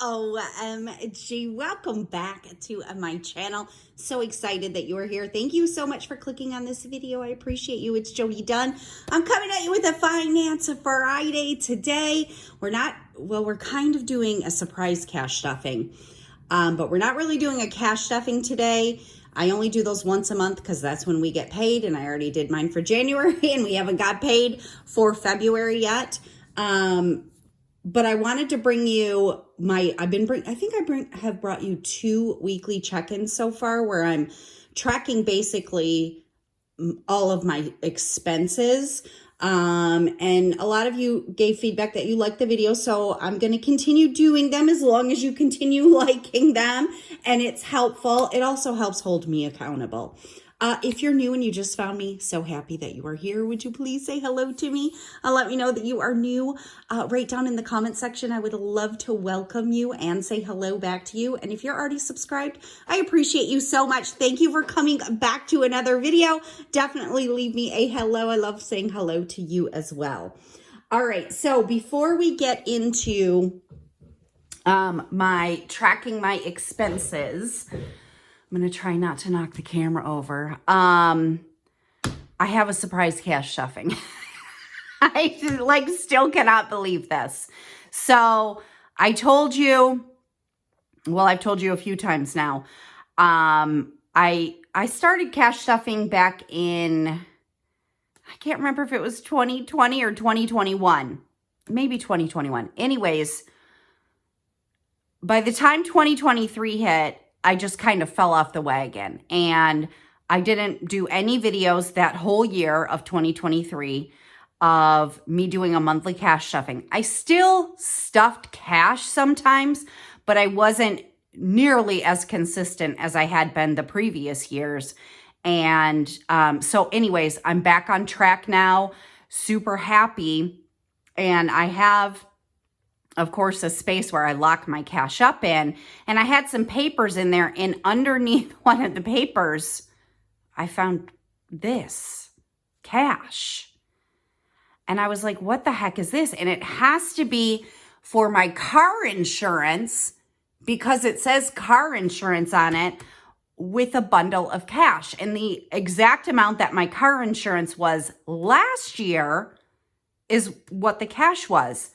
OMG, welcome back to my channel. So excited that you are here. Thank you so much for clicking on this video. I appreciate you. It's Jody Dunn. I'm coming at you with a Finance Friday today. We're kind of doing a surprise cash stuffing, but we're not really doing a cash stuffing today. I only do those once a month because that's when we get paid, and I already did mine for January and we haven't got paid for February yet. But I wanted to bring you I have brought you 2 weekly check-ins so far where I'm tracking basically all of my expenses. And a lot of you gave feedback that you liked the video, so I'm going to continue doing them as long as you continue liking them and it's helpful. It also helps hold me accountable. If you're new and you just found me, so happy that you are here. Would you please say hello to me? Let me know that you are new. Right down in the comment section, I would love to welcome you and say hello back to you. And if you're already subscribed, I appreciate you so much. Thank you for coming back to another video. Definitely leave me a hello. I love saying hello to you as well. All right, so before we get into tracking my expenses, I'm going to try not to knock the camera over. I have a surprise cash stuffing. I still cannot believe this. So I told you, well, I've told you a few times now. I started cash stuffing back in, I can't remember if it was 2020 or 2021, maybe 2021. Anyways, by the time 2023 hit, I just kind of fell off the wagon and I didn't do any videos that whole year of 2023 of me doing a monthly cash stuffing. I still stuffed cash sometimes, but I wasn't nearly as consistent as I had been the previous years. And so anyways, I'm back on track now, super happy. And I have, of course, a space where I lock my cash up in, and I had some papers in there, and underneath one of the papers, I found this cash. And I was like, what the heck is this? And it has to be for my car insurance because it says car insurance on it with a bundle of cash. And the exact amount that my car insurance was last year is what the cash was.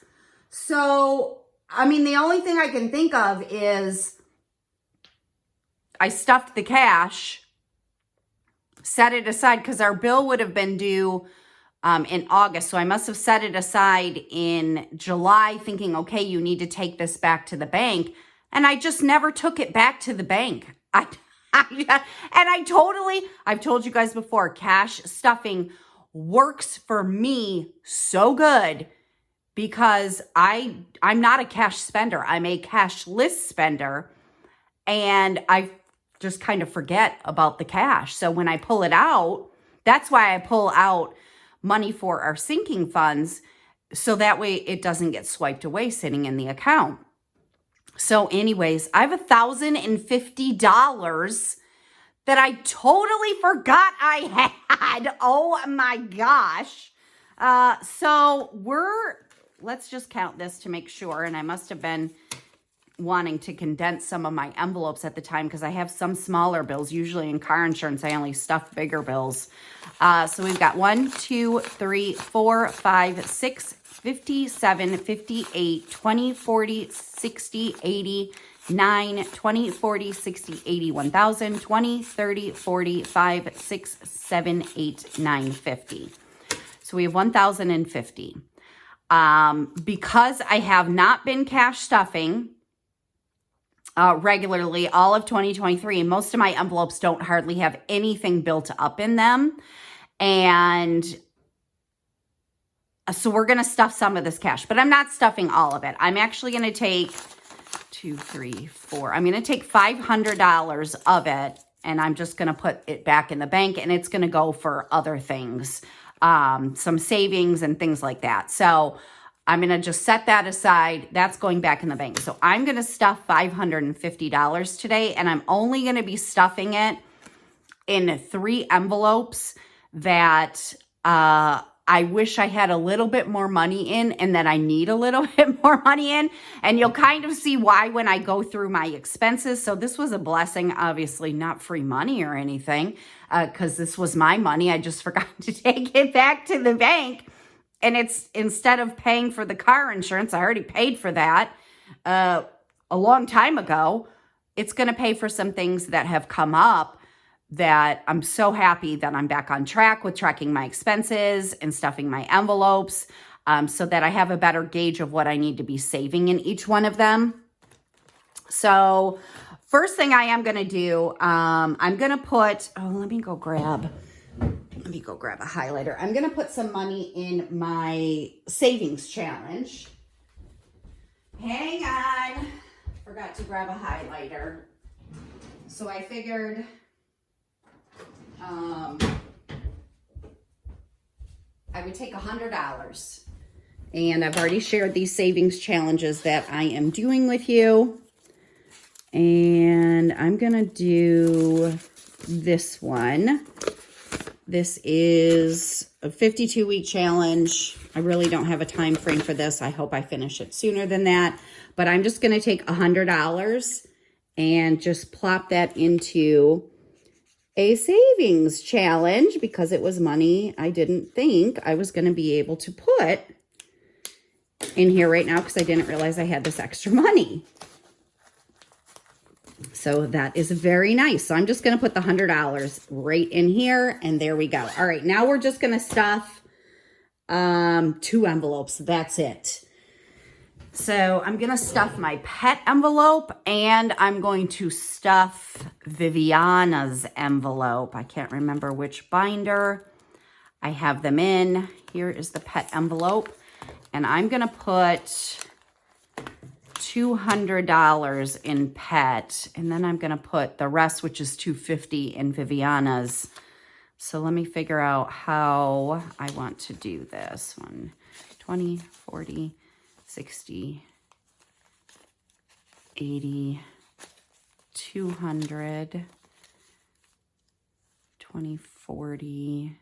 So, I mean, the only thing I can think of is I stuffed the cash, set it aside because our bill would have been due in August. So I must have set it aside in July thinking, okay, you need to take this back to the bank. And I just never took it back to the bank. I've told you guys before, cash stuffing works for me so good. Because I'm not a cash spender. I'm a cashless spender. And I just kind of forget about the cash. So when I pull it out, that's why I pull out money for our sinking funds. So that way it doesn't get swiped away sitting in the account. So anyways, I have $1,050 that I totally forgot I had. Oh my gosh. Let's just count this to make sure. And I must have been wanting to condense some of my envelopes at the time because I have some smaller bills. Usually in car insurance, I only stuff bigger bills. So we've got 1, 2, 3, 4, 5, 6, 57, 58, 20, 40, 60, 80, 9, 20, 40, 60, 80, 1,000, 20, 30, 40, 5, 6, 7, 8, 9, 50. So we have 1,050. Because I have not been cash stuffing regularly all of 2023, most of my envelopes don't hardly have anything built up in them. And so we're going to stuff some of this cash, but I'm not stuffing all of it. I'm actually going to take 2, 3, 4. I'm going to take $500 of it, and I'm just going to put it back in the bank, and it's going to go for other things. Some savings and things like that. So I'm going to just set that aside. That's going back in the bank. So I'm going to stuff $550 today, and I'm only going to be stuffing it in 3 envelopes that I wish I had a little bit more money in and that I need a little bit more money in. And you'll kind of see why when I go through my expenses. So this was a blessing, obviously not free money or anything, because this was my money. I just forgot to take it back to the bank. And it's instead of paying for the car insurance, I already paid for that a long time ago. It's going to pay for some things that have come up that I'm so happy that I'm back on track with tracking my expenses and stuffing my envelopes so that I have a better gauge of what I need to be saving in each one of them. So first thing I am going to do, I'm going to put, let me go grab a highlighter. I'm going to put some money in my savings challenge. Hang on. Forgot to grab a highlighter. So I figured I would take $100, and I've already shared these savings challenges that I am doing with you, and I'm gonna do this one. This is a 52-week challenge. I really don't have a time frame for this. I hope I finish it sooner than that, but I'm just gonna take $100 and just plop that into a savings challenge because it was money I didn't think I was going to be able to put in here right now because I didn't realize I had this extra money. So that is very nice. So I'm just going to put the $100 right in here, and there we go. All right, now we're just going to stuff 2 envelopes. That's it. So I'm going to stuff my pet envelope, and I'm going to stuff Viviana's envelope. I can't remember which binder I have them in. Here is the pet envelope, and I'm going to put $200 in pet, and then I'm going to put the rest, which is $250 in Viviana's. So let me figure out how I want to do this. 20, 40, 60, 80, 200, 20, 40,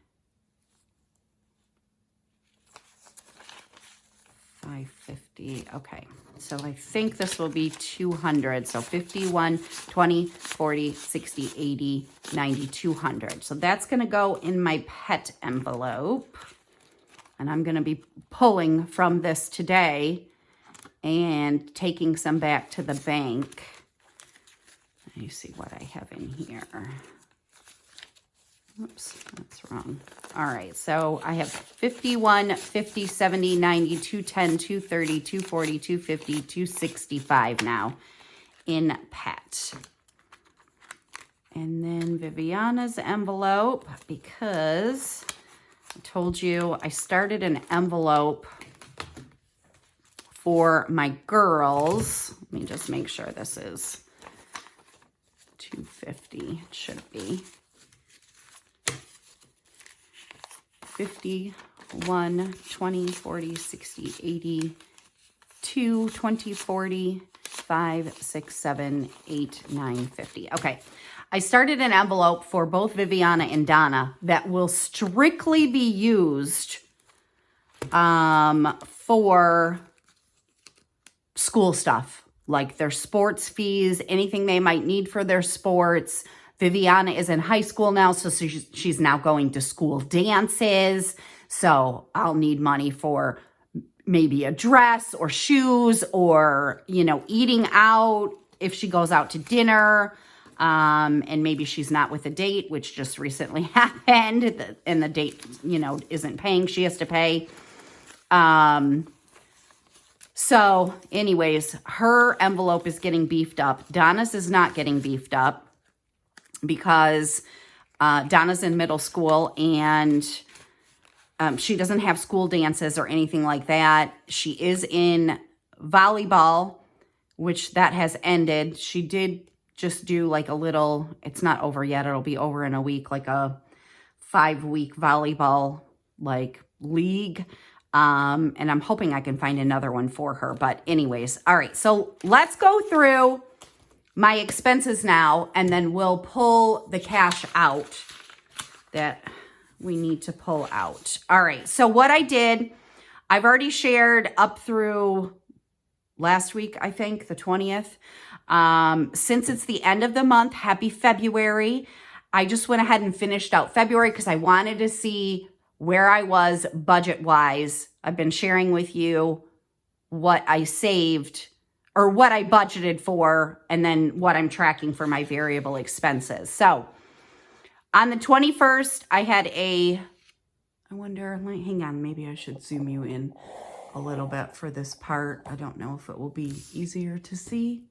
550. Okay, so I think this will be 200. So 51, 20, 40, 60, 80, 90, 200. So that's going to go in my pet envelope. And I'm going to be pulling from this today and taking some back to the bank. Let me see what I have in here. Oops, that's wrong. All right, so I have 51, 50, 70, 90, 210, 230, 240, 250, 265 now in pet. And then Viviana's envelope, because I told you I started an envelope for my girls. Let me just make sure this is 250. It should be 50, 1, 20, 40, 60, 80, 2, 20, 40, 5, 6, 7, 8, 9, 50. Okay. I started an envelope for both Viviana and Donna that will strictly be used for school stuff, like their sports fees, anything they might need for their sports. Viviana is in high school now, so she's now going to school dances. So I'll need money for maybe a dress or shoes or, you know, eating out if she goes out to dinner. And maybe she's not with a date, which just recently happened, and the date, you know, isn't paying. She has to pay. So anyways, her envelope is getting beefed up. Donna's is not getting beefed up because Donna's in middle school and she doesn't have school dances or anything like that. She is in volleyball, which that has ended. She did just do like a little, it's not over yet. It'll be over in a week, like a 5-week volleyball like league. And I'm hoping I can find another one for her. But anyways, all right. So let's go through my expenses now, and then we'll pull the cash out that we need to pull out. All right, so what I did, I've already shared up through last week, I think, the 20th. Since it's the end of the month, happy February. I just went ahead and finished out February because I wanted to see where I was budget-wise. I've been sharing with you what I saved or what I budgeted for, and then what I'm tracking for my variable expenses. So on the 21st, I had I wonder, hang on, maybe I should zoom you in a little bit for this part. I don't know if it will be easier to see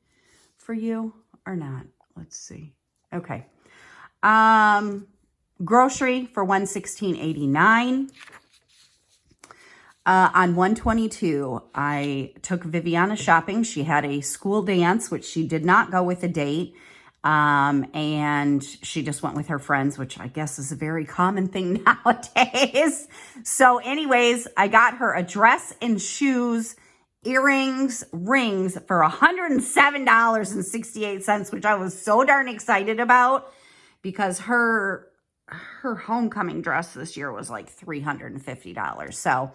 for you or not. Let's see. Okay. Grocery for $116.89. On 122, I took Viviana shopping. She had a school dance, which she did not go with a date. And she just went with her friends, which I guess is a very common thing nowadays. So anyways, I got her a dress and shoes, earrings, rings for $107.68, which I was so darn excited about because her homecoming dress this year was like $350. So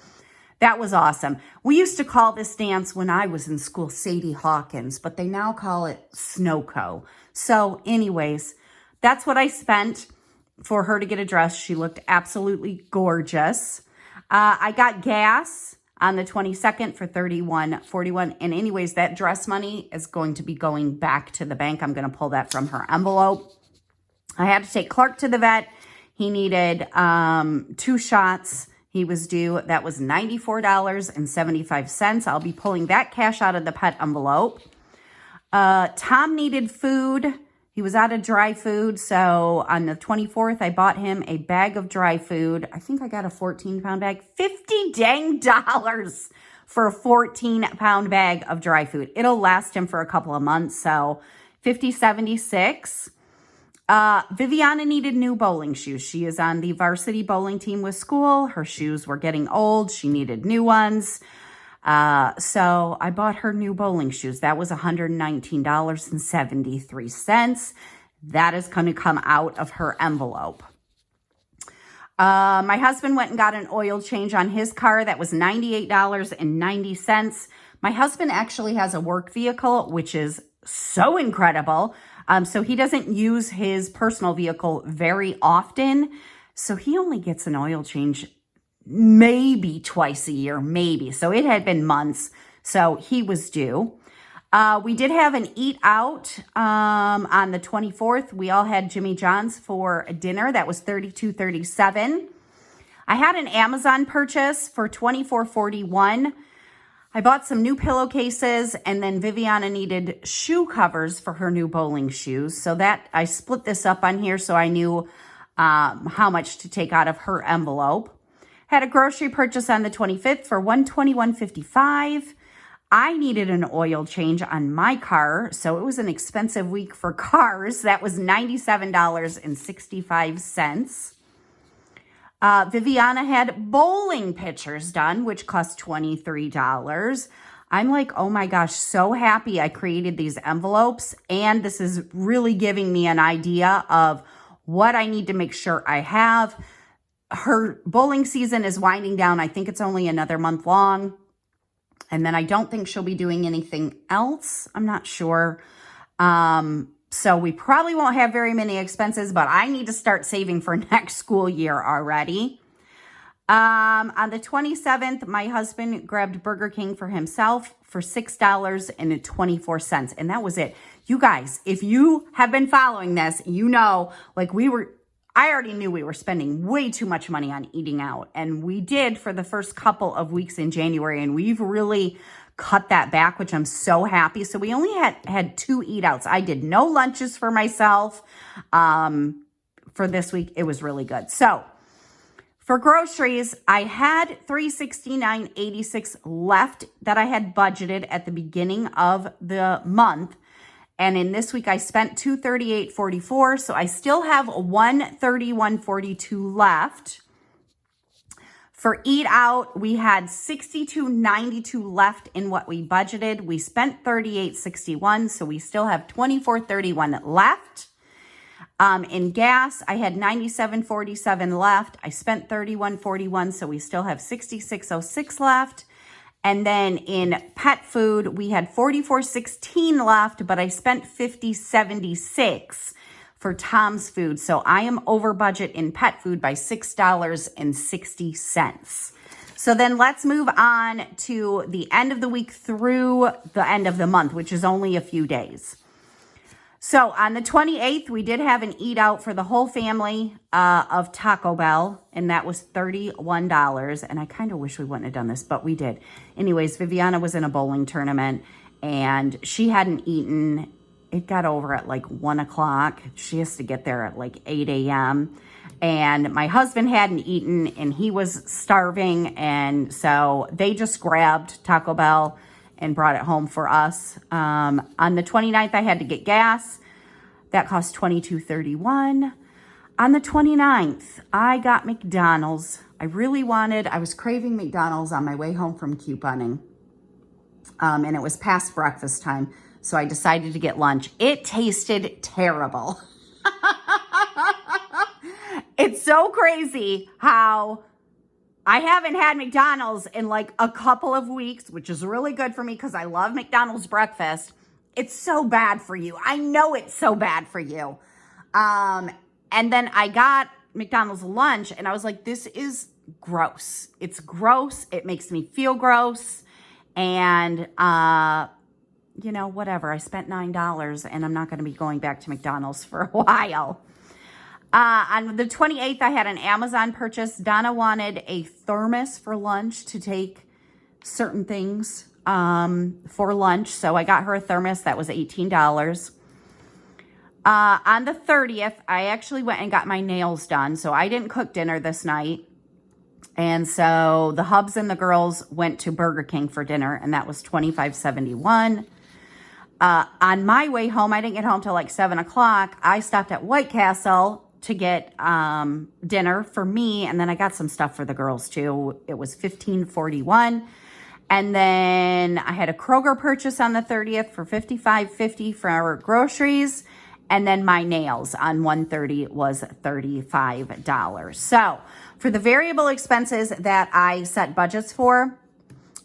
that was awesome. We used to call this dance when I was in school Sadie Hawkins, but they now call it Snowco. So anyways, that's what I spent for her to get a dress. She looked absolutely gorgeous. I got gas on the 22nd for $31.41. And anyways, that dress money is going to be going back to the bank. I'm going to pull that from her envelope. I had to take Clark to the vet. He needed 2 shots. He was due. That was $94.75. I'll be pulling that cash out of the pet envelope. Tom needed food. He was out of dry food. So on the 24th, I bought him a bag of dry food. I think I got a 14-pound bag. $50 dang for a 14-pound bag of dry food. It'll last him for a couple of months. So $50.76. Viviana needed new bowling shoes. She is on the varsity bowling team with school. Her shoes were getting old. She needed new ones. So I bought her new bowling shoes. That was $119.73. That is going to come out of her envelope. My husband went and got an oil change on his car. That was $98.90. My husband actually has a work vehicle, which is so incredible. So he doesn't use his personal vehicle very often. So he only gets an oil change maybe twice a year, maybe. So it had been months. So he was due. We did have an eat out on the 24th. We all had Jimmy John's for dinner. That was $32.37. I had an Amazon purchase for $24.41. I bought some new pillowcases, and then Viviana needed shoe covers for her new bowling shoes. So that I split this up on here so I knew how much to take out of her envelope. Had a grocery purchase on the 25th for $121.55. I needed an oil change on my car, so it was an expensive week for cars. That was $97.65. Viviana had bowling pictures done, which cost $23. I'm like, oh my gosh, so happy I created these envelopes. And this is really giving me an idea of what I need to make sure I have. Her bowling season is winding down. I think it's only another month long. And then I don't think she'll be doing anything else. I'm not sure. So we probably won't have very many expenses, but I need to start saving for next school year already. On the 27th, my husband grabbed Burger King for himself for $6.24. And that was it. You guys, if you have been following this, you know, like I already knew we were spending way too much money on eating out. And we did for the first couple of weeks in January. And we've really cut that back, which I'm so happy. So we only had 2 eat outs. I did no lunches for myself for this week. It was really good. So for groceries, I had $369.86 left that I had budgeted at the beginning of the month. And in this week, I spent $238.44. So I still have $131.42 left. For eat out, we had $62.92 left in what we budgeted. We spent $38.61, so we still have $24.31 left. In gas, I had $97.47 left. I spent $31.41, so we still have $66.06 left. And then in pet food, we had $44.16 left, but I spent $50.76 for Tom's Food. So I am over budget in pet food by $6.60. So then let's move on to the end of the week through the end of the month, which is only a few days. So on the 28th, we did have an eat out for the whole family of Taco Bell, and that was $31. And I kind of wish we wouldn't have done this, but we did. Anyways, Viviana was in a bowling tournament, and she hadn't eaten. It got over at like 1 o'clock. She has to get there at like 8 a.m. And my husband hadn't eaten, and he was starving. And so they just grabbed Taco Bell and brought it home for us. On the 29th, I had to get gas. That cost $22.31. On the 29th, I got McDonald's. I was craving McDonald's on my way home from couponing. And it was past breakfast time, so I decided to get lunch. It tasted terrible. It's so crazy how I haven't had McDonald's in like a couple of weeks, which is really good for me because I love McDonald's breakfast. It's so bad for you. I know it's so bad for you. And then I got McDonald's lunch and I was like, this is gross. It's gross. It makes me feel gross. And, whatever. I spent $9 and I'm not going to be going back to McDonald's for a while. On the 28th, I had an Amazon purchase. Donna wanted a thermos for lunch to take certain things for lunch. So I got her a thermos. That was $18. On the 30th, I actually went and got my nails done. So I didn't cook dinner this night. And so the hubs and the girls went to Burger King for dinner, and that was $25.71. On my way home, I didn't get home till like 7 o'clock. I stopped at White Castle to get dinner for me, and then I got some stuff for the girls too. It was $15.41. And then I had a Kroger purchase on the 30th for $55.50 for our groceries. And then my nails on 130 was $35. So for the variable expenses that I set budgets for,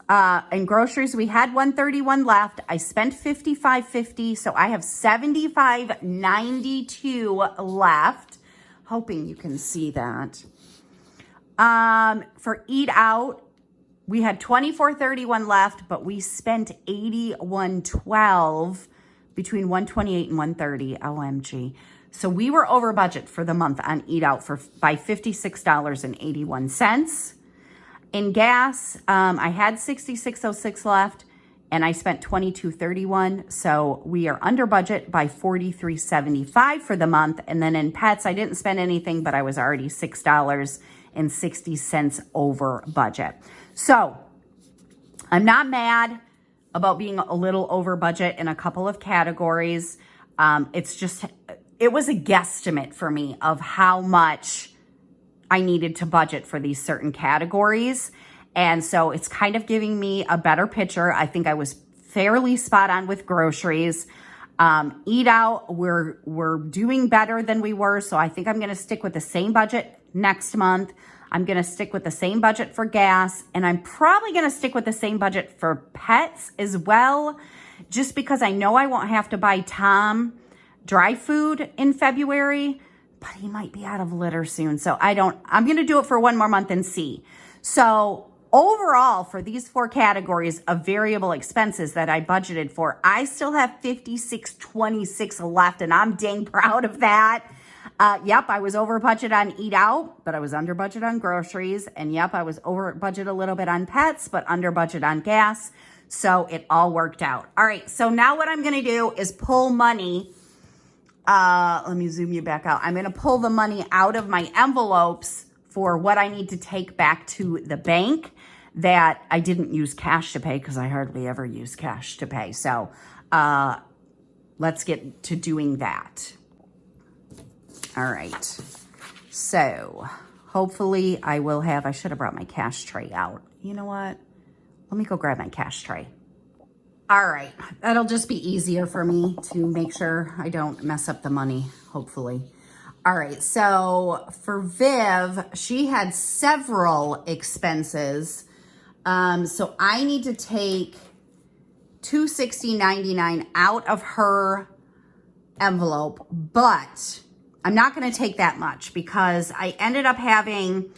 in groceries, we had $131 left. I spent $55.50, so I have $75.92 left. Hoping you can see that. For eat out, we had $24.31 left, but we spent $81.12 between $128 and $130. OMG. So we were over budget for the month on eat out by $56.81. In gas, I had $66.06 left, and I spent $22.31. So we are under budget by $43.75 for the month. And then in pets, I didn't spend anything, but I was already $6.60 over budget. So I'm not mad about being a little over budget in a couple of categories. It was a guesstimate for me of how much I needed to budget for these certain categories. And so it's kind of giving me a better picture. I think I was fairly spot on with groceries. Eat out, we're doing better than we were. So I think I'm going to stick with the same budget next month. I'm going to stick with the same budget for gas. And I'm probably going to stick with the same budget for pets as well, just because I know I won't have to buy Tom dry food in February, but he might be out of litter soon. So I'm going to do it for one more month and see. So overall, for these 4 categories of variable expenses that I budgeted for, I still have $56.26 left, and I'm dang proud of that. Yep, I was over budget on eat out, but I was under budget on groceries. And yep, I was over budget a little bit on pets, but under budget on gas. So it all worked out. All right, so now what I'm going to do is pull money. Let me zoom you back out. I'm going to pull the money out of my envelopes for what I need to take back to the bank that I didn't use cash to pay, because I hardly ever use cash to pay. So let's get to doing that. All right. So hopefully I should have brought my cash tray out. You know what? Let me go grab my cash tray. All right. That'll just be easier for me to make sure I don't mess up the money, hopefully. All right, so for Viv, she had several expenses. So I need to take $260.99 out of her envelope, but I'm not going to take that much because I ended up having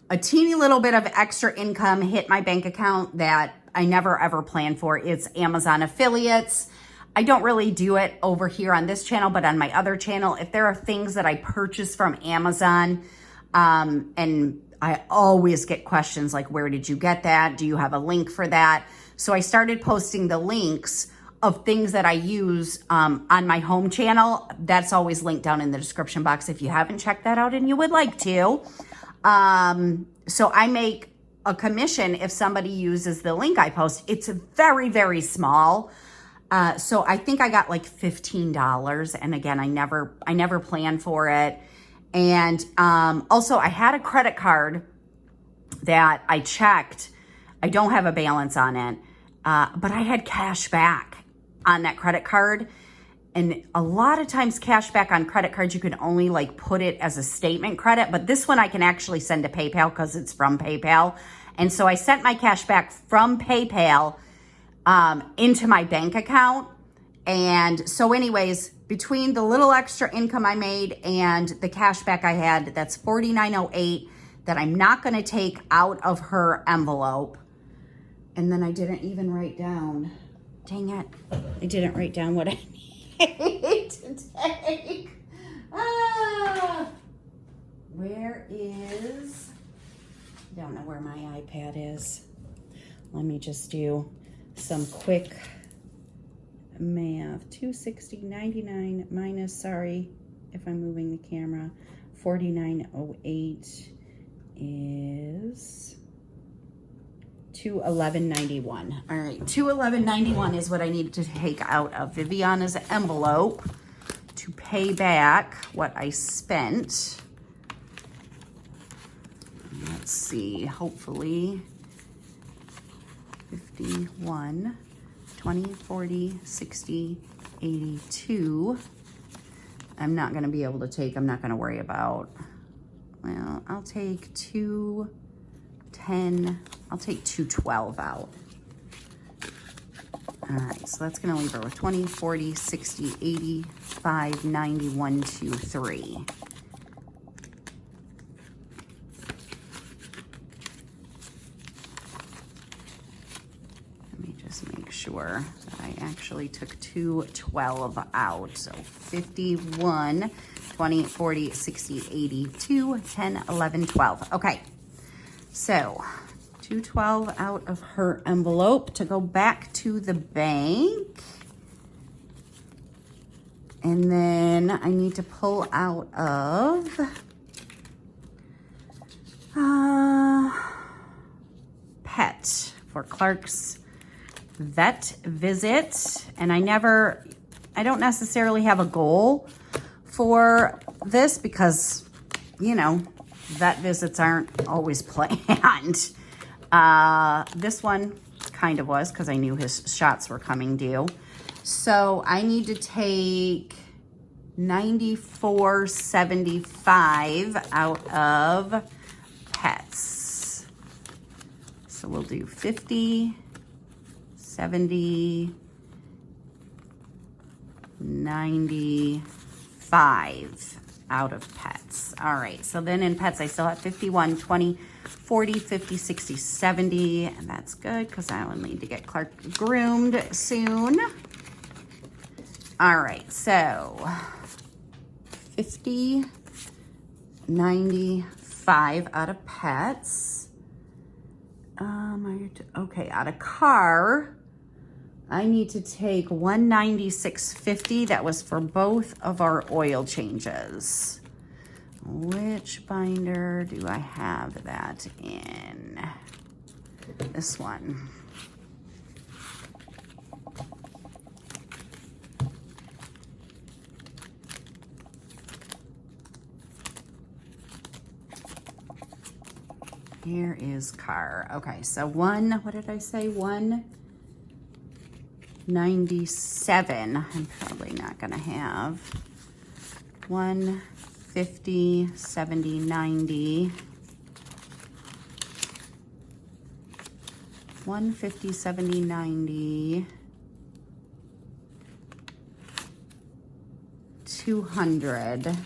a teeny little bit of extra income hit my bank account that I never ever planned for. It's Amazon affiliates. I don't really do it over here on this channel, but on my other channel, if there are things that I purchase from Amazon, and I always get questions like, where did you get that? Do you have a link for that? So I started posting the links of things that I use on my home channel. That's always linked down in the description box if you haven't checked that out and you would like to. So I make a commission if somebody uses the link I post. It's very, very small. So I think I got like $15. And again, I never planned for it. And also I had a credit card that I checked. I don't have a balance on it, but I had cash back on that credit card. And a lot of times cash back on credit cards, you can only like put it as a statement credit, but this one I can actually send to PayPal because it's from PayPal. And so I sent my cash back from PayPal into my bank account. And so anyways, between the little extra income I made and the cash back I had, that's $49.08 that I'm not going to take out of her envelope. And then I didn't even write down, dang it, I didn't write down what I need to take. Where is, I don't know where my iPad is. Let me just do some quick math. 260.99 minus, sorry if I'm moving the camera, 49.08 is 211.91. All right, 211.91 is what I need to take out of Viviana's envelope to pay back what I spent. Let's see, hopefully 51, 20, 40, 60, 82. I'm not going to be able to take, I'm not going to worry about. Well, I'll take 210, I'll take 212 out. All right, so that's going to leave her with 20, 40, 60, 85, 90, 1, 2, 3. Make sure that I actually took 212 out. So 51, 20, 40, 60, 82, 10, 11, 12. Okay. So 212 out of her envelope to go back to the bank. And then I need to pull out of pet for Clark's vet visit. And I don't necessarily have a goal for this because, you know, vet visits aren't always planned. This one kind of was because I knew his shots were coming due. So I need to take $94.75 out of pets. So we'll do 50, 70, 95 out of pets. All right, so then in pets, I still have 51, 20, 40, 50, 60, 70, and that's good because I will need to get Clark groomed soon. All right, so 50, 95 out of pets. Okay, out of car, I need to take $196.50. That was for both of our oil changes. Which binder do I have that in? This one. Here is car. Okay, so what did I say? 197. I'm probably not gonna have 150. 50, 70, 90. 150, 70, 90. 200.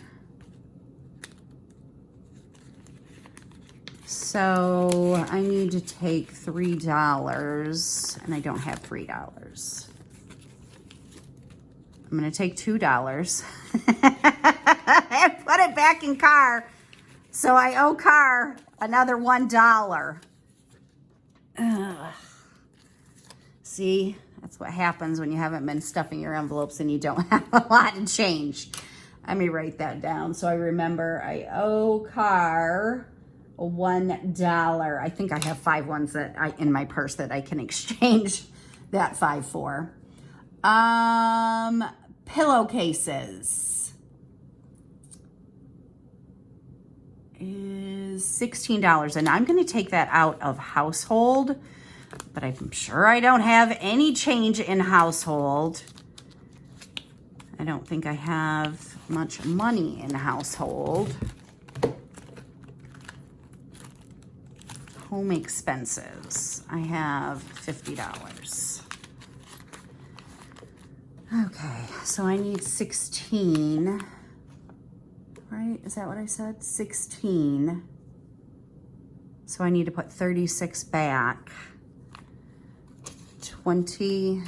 So I need to take $3, and I don't have $3. I'm going to take $2 and put it back in car. So I owe car another $1. Ugh. See, that's what happens when you haven't been stuffing your envelopes and you don't have a lot of change. Let me write that down so I remember. I owe car $1. I think I have 5 ones that in my purse that I can exchange that 5 for. Pillowcases is $16, and I'm going to take that out of household, but I'm sure I don't have any change in household. I don't think I have much money in household. Home expenses, I have $50. Okay, so I need 16, right? Is that what I said? 16. So I need to put 36 back. 20,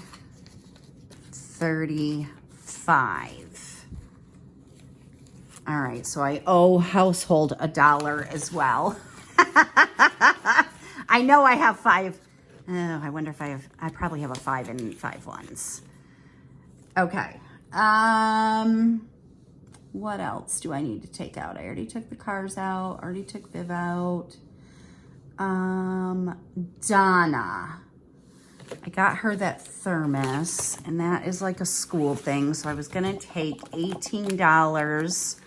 35. All right, so I owe household $1 as well. I know I have 5. Oh, I wonder if I probably have a 5 and 5 ones. Okay. What else do I need to take out? I already took the cars out, already took Viv out. Donna. I got her that thermos, and that is like a school thing. So I was going to take $18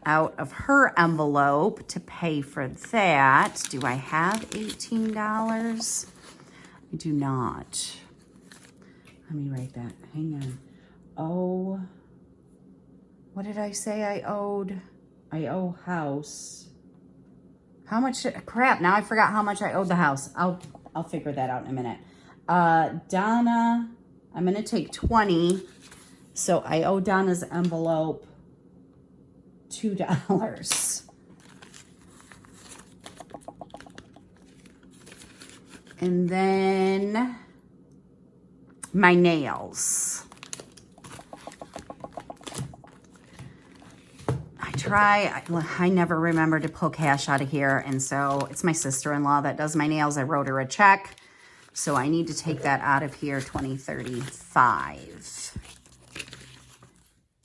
out of her envelope to pay for that. Do I have $18? I do not. Let me write that. Hang on. Oh, what did I say I owed? I owe house. How much? Crap, now I forgot how much I owed the house. I'll figure that out in a minute. Donna, I'm going to take 20. So I owe Donna's envelope $2. And then my nails. I never remember to pull cash out of here. And so it's my sister-in-law that does my nails. I wrote her a check. So I need to take that out of here, 20, 35.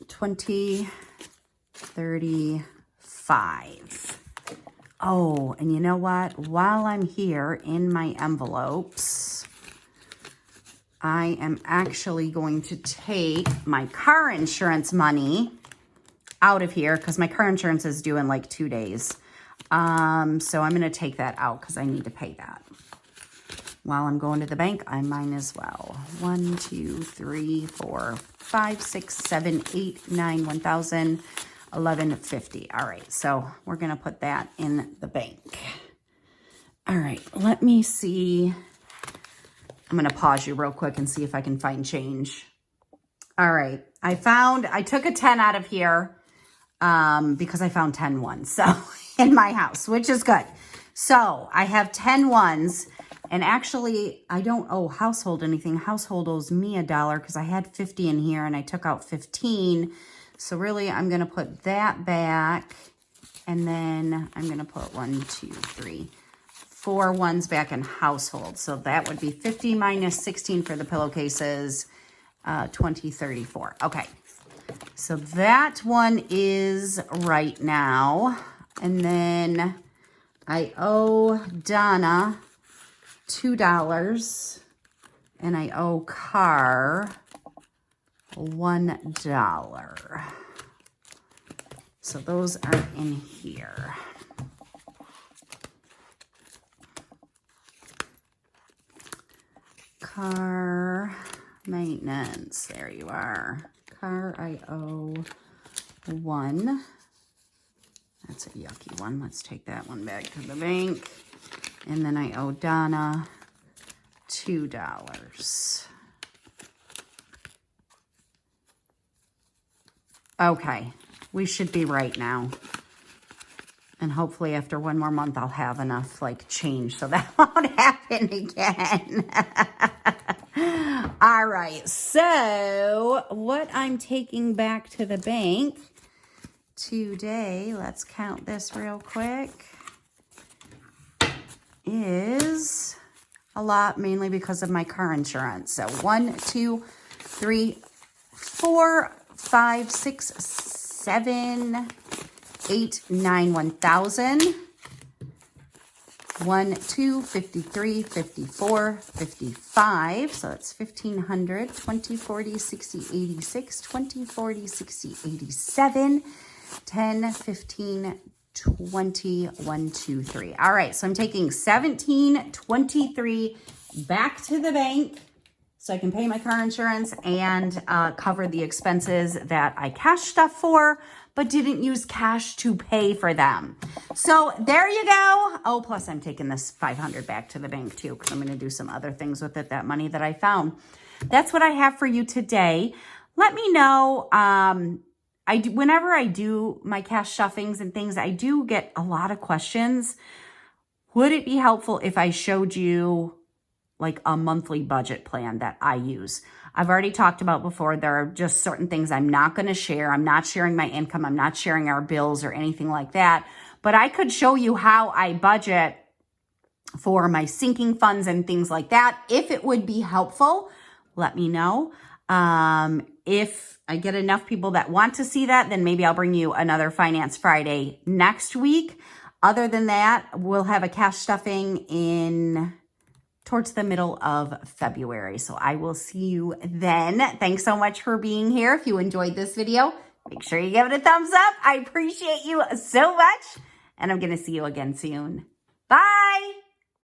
20, 35. Oh, and you know what? While I'm here in my envelopes, I am actually going to take my car insurance money out of here because my car insurance is due in like 2 days. So I'm going to take that out because I need to pay that. While I'm going to the bank, I might as well. 1, 2, 3, 4, 5, 6, 7, 8, 9, 1,000, 1150. All right, so we're going to put that in the bank. All right, let me see. I'm going to pause you real quick and see if I can find change. All right, I took a 10 out of here because I found 10 ones so in my house, which is good. So I have 10 ones. And actually, I don't owe household anything. Household owes me $1 because I had 50 in here and I took out 15. So really, I'm going to put that back. And then I'm going to put 1, 2, 3, 4 ones back in household. So that would be 50 minus 16 for the pillowcases, 20, 34. Okay. So that one is right now. And then I owe Donna $2, and I owe car $1. So those are in here. Car maintenance, there you are. Car I owe $1. That's a yucky one. Let's take that one back to the bank. And then I owe Donna $2. Okay, we should be right now. And hopefully after one more month, I'll have enough like change so that won't happen again. All right, so what I'm taking back to the bank today, let's count this real quick, is a lot, mainly because of my car insurance. So 1, 2, 3, 4, 5, 6, 7, 8, 9, 1,000. 1, 2, 53, 54, 55. So that's 1,500. 20, 40, 60, 86. 20, 40, 60, 87. 10, 15, 20, 1, 2, 3. All right, so I'm taking 1723 back to the bank so I can pay my car insurance and cover the expenses that I cash stuff for, but didn't use cash to pay for them. So there you go. Oh, plus I'm taking this 500 back to the bank too, because I'm going to do some other things with it, that money that I found. That's what I have for you today. Let me know. Whenever I do my cash stuffings and things, I do get a lot of questions. Would it be helpful if I showed you like a monthly budget plan that I use? I've already talked about before, there are just certain things I'm not going to share. I'm not sharing my income. I'm not sharing our bills or anything like that. But I could show you how I budget for my sinking funds and things like that. If it would be helpful, let me know. If I get enough people that want to see that, then maybe I'll bring you another Finance Friday next week. Other than that, we'll have a cash stuffing towards the middle of February. So I will see you then. Thanks so much for being here. If you enjoyed this video, make sure you give it a thumbs up. I appreciate you so much. And I'm going to see you again soon. Bye.